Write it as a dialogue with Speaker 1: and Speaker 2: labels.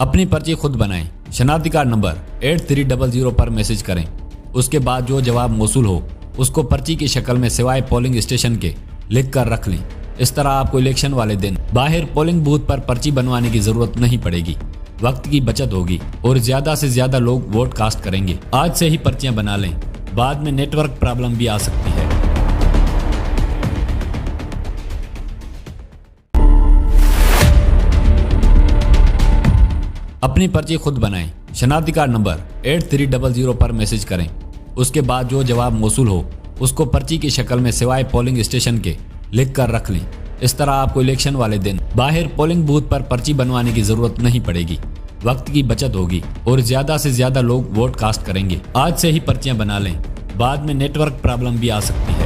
Speaker 1: अपनी पर्ची खुद बनाएं। शनाख्ती कार्ड नंबर 8300 पर मैसेज करें। उसके बाद जो जवाब मौसूल हो उसको पर्ची की शक्ल में सिवाय पोलिंग स्टेशन के लिख कर रख लें। इस तरह आपको इलेक्शन वाले दिन बाहर पोलिंग बूथ पर पर्ची बनवाने की जरूरत नहीं पड़ेगी। वक्त की बचत होगी और ज्यादा से ज्यादा लोग वोट कास्ट करेंगे। आज से ही पर्चियां बना लें, बाद में नेटवर्क प्रॉब्लम भी आ सकती है। अपनी पर्ची खुद बनाएं। शनाख्ती कार्ड नंबर 8300 पर मैसेज करें। उसके बाद जो जवाब मौसूल हो उसको पर्ची की शक्ल में सिवाय पोलिंग स्टेशन के लिख कर रख लें। इस तरह आपको इलेक्शन वाले दिन बाहर पोलिंग बूथ पर पर्ची बनवाने की जरूरत नहीं पड़ेगी। वक्त की बचत होगी और ज्यादा से ज्यादा लोग वोट कास्ट करेंगे। आज से ही पर्चियां बना लें, बाद में नेटवर्क प्रॉब्लम भी आ सकती है।